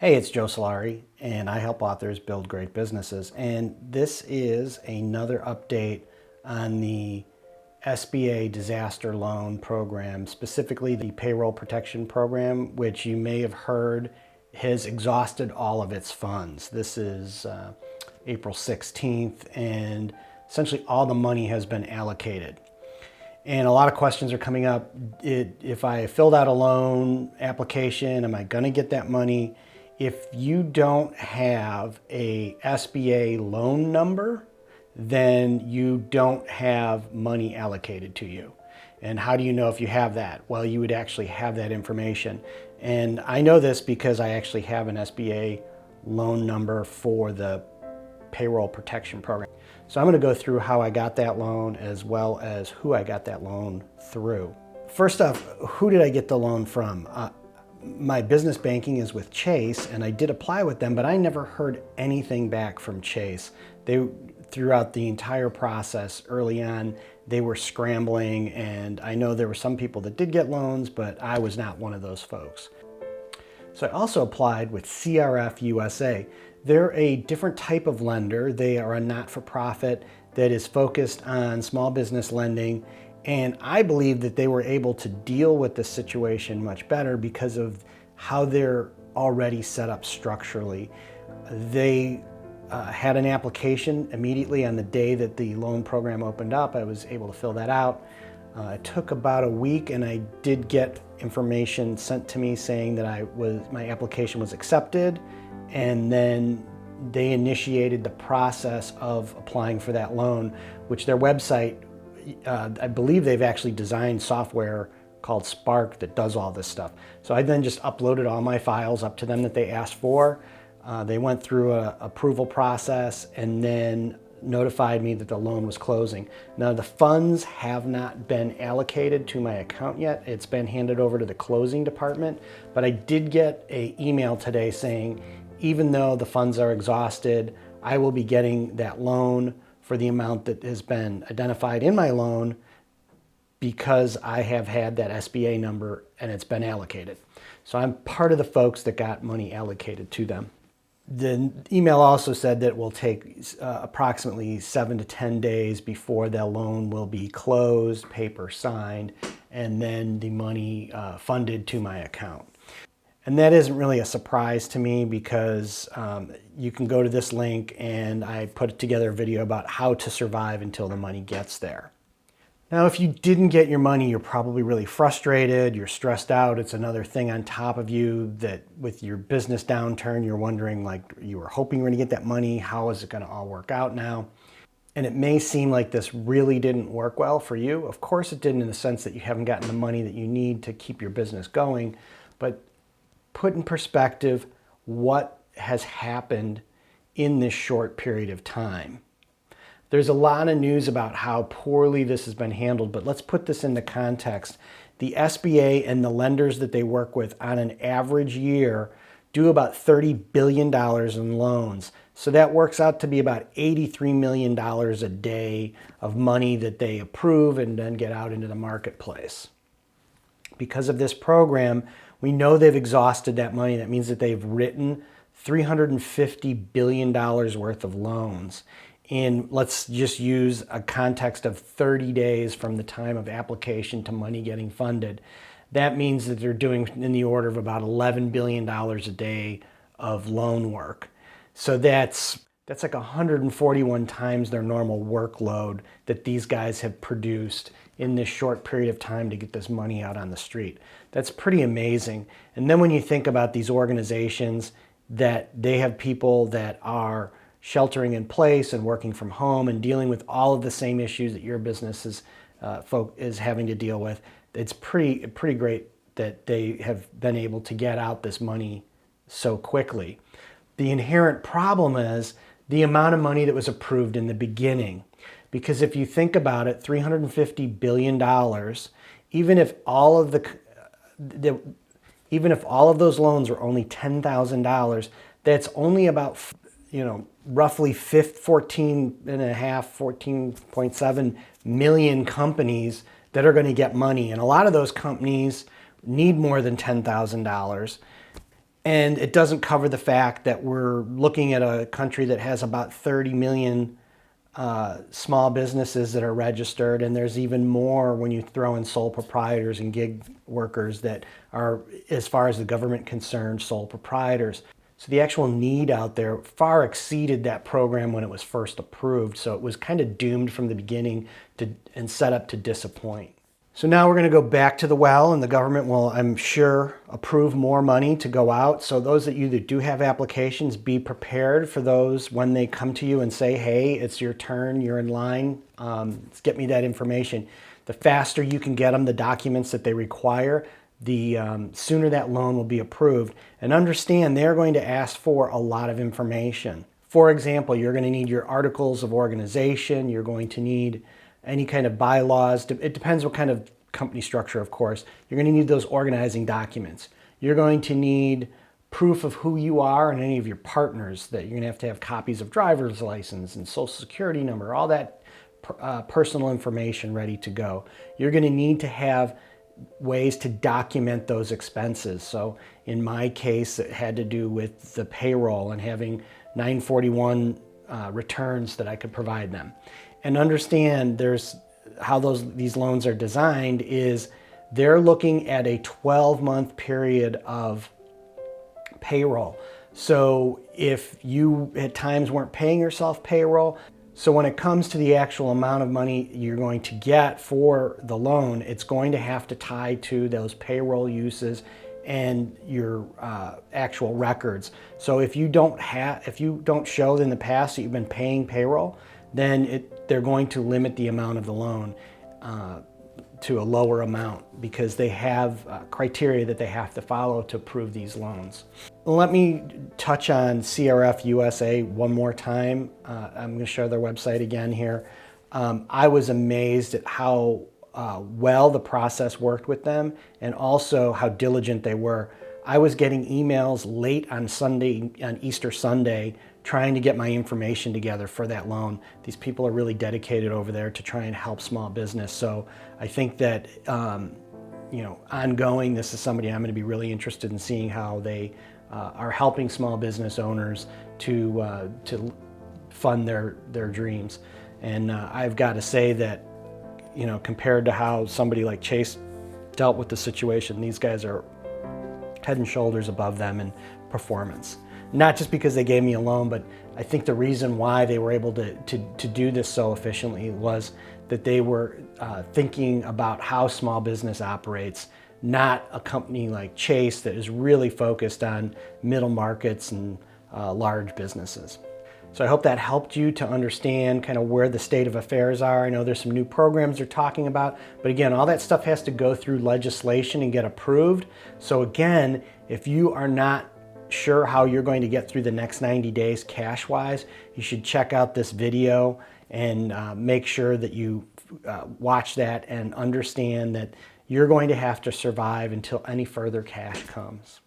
Hey, it's Joe Solari, and I help authors build great businesses. And this is another update on the SBA disaster loan program, specifically the Payroll Protection Program, which you may have heard has exhausted all of its funds. This is April 16th, and essentially all the money has been allocated. And a lot of questions are coming up. If I filled out a loan application, am I going to get that money? If you don't have a SBA loan number, then you don't have money allocated to you. And how do you know if you have that? Well, you would actually have that information. And I know this because I actually have an SBA loan number for the Payroll Protection Program. So I'm going to go through how I got that loan as well as who I got that loan through. First off, who did I get the loan from? My business banking is with Chase, and I did apply with them, but I never heard anything back from Chase. Throughout the entire process early on, they were scrambling, and I know there were some people that did get loans, but I was not one of those folks. So I also applied with CRF USA. They're a different type of lender. They are a not-for-profit that is focused on small business lending, and I believe that they were able to deal with the situation much better because of how they're already set up structurally. They had an application immediately on the day that the loan program opened up. I was able to fill that out. It took about a week, and I did get information sent to me saying that my application was accepted, and then they initiated the process of applying for that loan, which their website, I believe they've actually designed software called Spark that does all this stuff. So I then just uploaded all my files up to them that they asked for. They went through an approval process and then notified me that the loan was closing. Now, the funds have not been allocated to my account yet. It's been handed over to the closing department, but I did get an email today saying, even though the funds are exhausted, I will be getting that loan for the amount that has been identified in my loan because I have had that SBA number and it's been allocated. So I'm part of the folks that got money allocated to them. The email also said that it will take approximately 7 to 10 days before the loan will be closed, paper signed, and then the money funded to my account. And that isn't really a surprise to me because you can go to this link, and I put together a video about how to survive until the money gets there. Now, if you didn't get your money, you're probably really frustrated, you're stressed out. It's another thing on top of you that with your business downturn, you're wondering, like, you were hoping you were gonna get that money, how is it gonna all work out now? And it may seem like this really didn't work well for you. Of course it didn't, in the sense that you haven't gotten the money that you need to keep your business going, but put in perspective what has happened in this short period of time. There's a lot of news about how poorly this has been handled, but let's put this into context. The SBA and the lenders that they work with on an average year do about $30 billion in loans. So that works out to be about $83 million a day of money that they approve and then get out into the marketplace. Because of this program, we know they've exhausted that money. That means that they've written $350 billion worth of loans. And let's just use a context of 30 days from the time of application to money getting funded. That means that they're doing in the order of about $11 billion a day of loan work. So that's like 141 times their normal workload that these guys have produced in this short period of time to get this money out on the street. That's pretty amazing. And then when you think about these organizations, that they have people that are sheltering in place and working from home and dealing with all of the same issues that your business is having to deal with, it's pretty great that they have been able to get out this money so quickly. The inherent problem is the amount of money that was approved in the beginning. Because if you think about it, $350 billion, even if all of those loans were only $10,000, that's only about, roughly 14.7 million companies that are going to get money. And a lot of those companies need more than $10,000. And it doesn't cover the fact that we're looking at a country that has about 30 million small businesses that are registered, and there's even more when you throw in sole proprietors and gig workers that are, as far as the government concerned, sole proprietors. So the actual need out there far exceeded that program when it was first approved, so it was kind of doomed from the beginning and set up to disappoint. So now we're going to go back to the well, and the government will, I'm sure, approve more money to go out. So those that you that do have applications, be prepared for those when they come to you and say, hey, it's your turn, you're in line, get me that information. The faster you can get them the documents that they require, the sooner that loan will be approved. And understand they're going to ask for a lot of information. For example, you're going to need your articles of organization, you're going to need any kind of bylaws. It depends what kind of company structure, of course. You're going to need those organizing documents. You're going to need proof of who you are and any of your partners, that you're going to have copies of driver's license and social security number, all that personal information ready to go. You're going to need to have ways to document those expenses. So in my case, it had to do with the payroll and having 941 returns that I could provide them. And understand there's how these loans are designed is they're looking at a 12-month period of payroll. So if you at times weren't paying yourself payroll, so when it comes to the actual amount of money you're going to get for the loan, it's going to have to tie to those payroll uses and your actual records. So if you don't show in the past that you've been paying payroll, then they're going to limit the amount of the loan to a lower amount because they have criteria that they have to follow to approve these loans. Let me touch on CRF USA one more time. I'm going to share their website again here. I was amazed at how well the process worked with them and also how diligent they were. I was getting emails late on Easter Sunday, trying to get my information together for that loan. These people are really dedicated over there to try and help small business. So I think that, ongoing, this is somebody I'm going to be really interested in seeing how they are helping small business owners to fund their dreams. And I've got to say that, compared to how somebody like Chase dealt with the situation, these guys are head and shoulders above them in performance. Not just because they gave me a loan, but I think the reason why they were able to do this so efficiently was that they were thinking about how small business operates, not a company like Chase that is really focused on middle markets and large businesses. So I hope that helped you to understand kind of where the state of affairs are. I know there's some new programs they're talking about, but again, all that stuff has to go through legislation and get approved. So again, if you are not sure how you're going to get through the next 90 days cash-wise, you should check out this video and make sure that you watch that and understand that you're going to have to survive until any further cash comes.